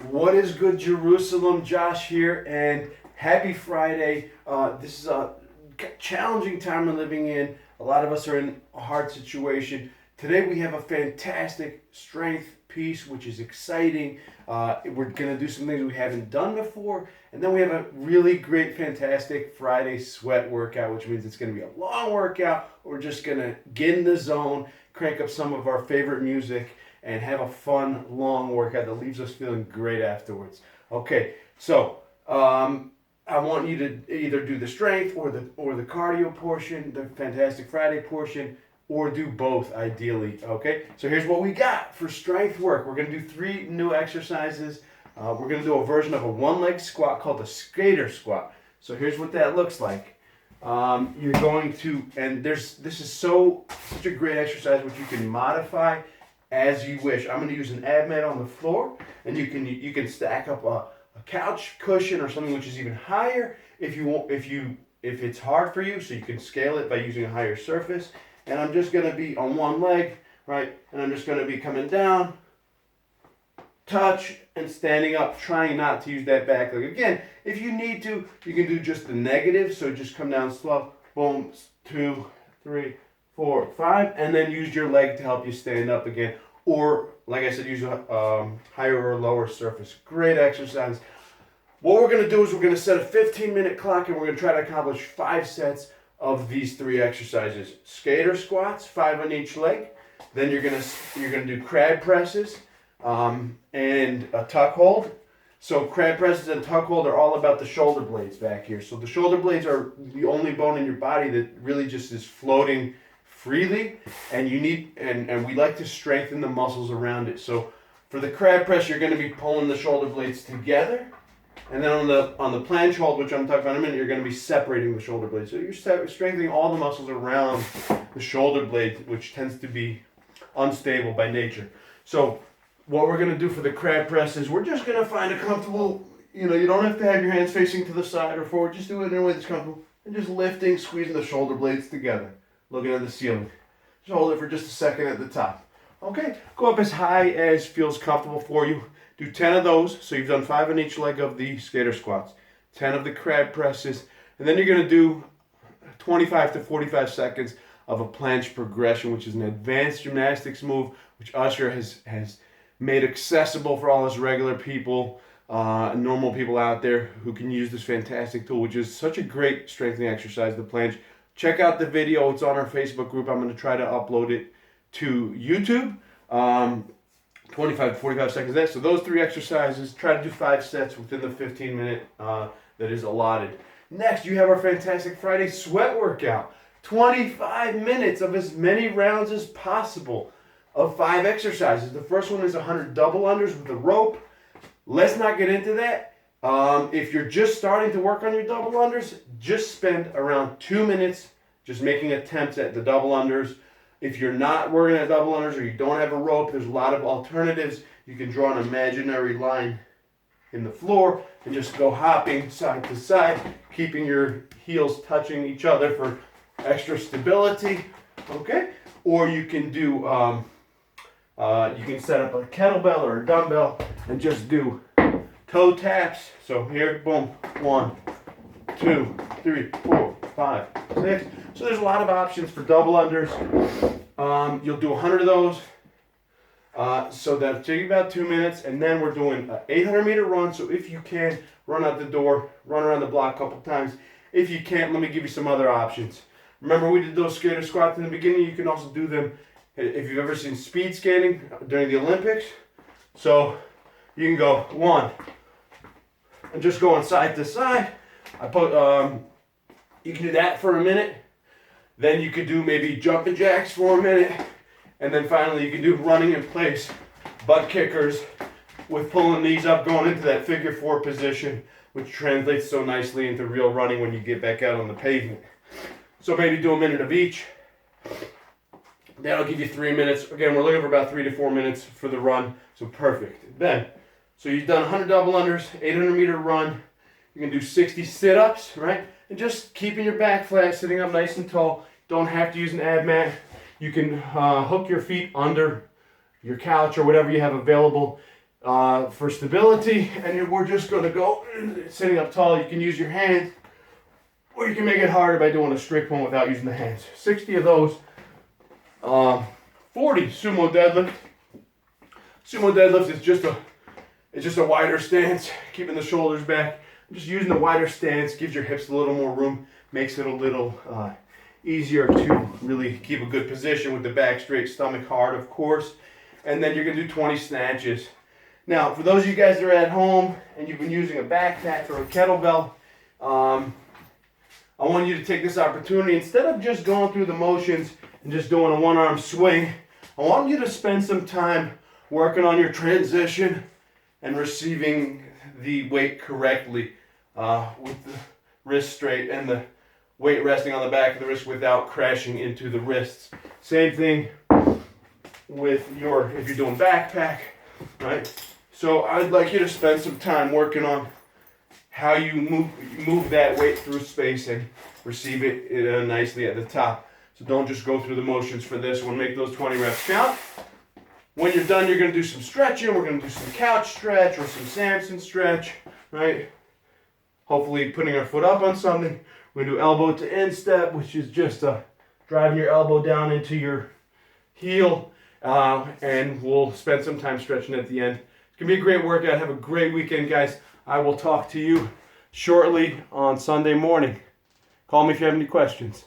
What is good, Jerusalem? Josh here, and happy Friday. This is a challenging time we're living in. A lot of us are in a hard situation. Today we have a fantastic strength piece, which is exciting. We're going to do some things we haven't done before, and then we have a really great, fantastic Friday sweat workout, which means it's going to be a long workout. We're just going to get in the zone, crank up some of our favorite music, and have a fun, long workout that leaves us feeling great afterwards. Okay, so I want you to either do the strength or the cardio portion, the Fantastic Friday portion, or do both ideally. Okay, so here's what we got for strength work. We're gonna do 3 new exercises. We're gonna do a version of a one-leg squat called the skater squat. So here's what that looks like. You're going to, and this is such a great exercise which you can modify as you wish. I'm going to use an ab mat on the floor, and you can stack up a couch cushion or something which is even higher if it's hard for you, so you can scale it by using a higher surface. And I'm just going to be on one leg, right? And I'm just going to be coming down, touch, and standing up, trying not to use that back leg. Again, if you need to, you can do just the negative, so just come down slow, boom, 2, 3, 4, 5, and then use your leg to help you stand up again. Or, like I said, use a higher or lower surface. Great exercise. What we're going to do is we're going to set a 15-minute clock, and we're going to try to accomplish 5 sets of these 3 exercises. Skater squats, 5 on each leg. Then you're going to do crab presses and a tuck hold. So crab presses and tuck hold are all about the shoulder blades back here. So the shoulder blades are the only bone in your body that really just is floating freely, and we like to strengthen the muscles around it. So for the crab press, you're going to be pulling the shoulder blades together, and then on the planche hold, which I'm talking about in a minute, you're going to be separating the shoulder blades. So you're strengthening all the muscles around the shoulder blade, which tends to be unstable by nature. So what we're going to do for the crab press is we're just going to find a comfortable, you don't have to have your hands facing to the side or forward, just do it in a way that's comfortable, and just lifting, squeezing the shoulder blades together. Looking at the ceiling. Just hold it for just a second at the top. Okay, go up as high as feels comfortable for you. Do 10 of those, so you've done 5 on each leg of the skater squats, 10 of the crab presses, and then you're going to do 25 to 45 seconds of a planche progression, which is an advanced gymnastics move, which Usher has made accessible for all us regular people, normal people out there who can use this fantastic tool, which is such a great strengthening exercise, the planche. Check out the video. It's on our Facebook group. I'm going to try to upload it to YouTube. 25 to 45 seconds there. So those 3 exercises, try to do 5 sets within the 15-minute that is allotted. Next, you have our Fantastic Friday sweat workout. 25 minutes of as many rounds as possible of 5 exercises. The first one is 100 double unders with a rope. Let's not get into that. If you're just starting to work on your double unders, just spend around 2 minutes just making attempts at the double unders. If you're not working at double unders or you don't have a rope, there's a lot of alternatives. You can draw an imaginary line in the floor and just go hopping side to side, keeping your heels touching each other for extra stability. Okay? Or you can do, you can set up a kettlebell or a dumbbell and just do toe taps. So here, boom, 1, 2, 3, 4, 5, 6. So there's a lot of options for double unders. You'll do 100 of those. So that'll take you about 2 minutes, and then we're doing an 800-meter run. So if you can, run out the door, run around the block a couple times. If you can't, let me give you some other options. Remember, we did those skater squats in the beginning. You can also do them if you've ever seen speed skating during the Olympics. So you can go 1 and just going side to side. You can do that for a minute. Then you could do maybe jumping jacks for a minute. And then finally you can do running in place, butt kickers with pulling these up, going into that figure 4 position, which translates so nicely into real running when you get back out on the pavement. So maybe do a minute of each. That'll give you 3 minutes. Again, we're looking for about 3 to 4 minutes for the run. So perfect. Then, so you've done 100 double unders, 800-meter run. You can do 60 sit-ups, right? And just keeping your back flat, sitting up nice and tall. Don't have to use an ab mat. You can hook your feet under your couch or whatever you have available. for stability. And we're just going to go sitting up tall. You can use your hands, or you can make it harder by doing a strict one without using the hands. 60 of those. 40 sumo deadlift. Sumo deadlift is just a wider stance, keeping the shoulders back. Just using the wider stance gives your hips a little more room, makes it a little easier to really keep a good position with the back straight, stomach hard, of course. And then you're gonna do 20 snatches. Now, for those of you guys that are at home and you've been using a backpack or a kettlebell, I want you to take this opportunity, instead of just going through the motions and just doing a one-arm swing, I want you to spend some time working on your transition and receiving the weight correctly with the wrist straight and the weight resting on the back of the wrist without crashing into the wrists. Same thing with if you're doing backpack, right? So I'd like you to spend some time working on how you move that weight through space and receive it nicely at the top. So don't just go through the motions for this one. Make those 20 reps count. When you're done, you're going to do some stretching. We're going to do some couch stretch or some Samson stretch, right? Hopefully putting our foot up on something. We're going to do elbow to instep, which is just driving your elbow down into your heel. And we'll spend some time stretching at the end. It's going to be a great workout. Have a great weekend, guys. I will talk to you shortly on Sunday morning. Call me if you have any questions.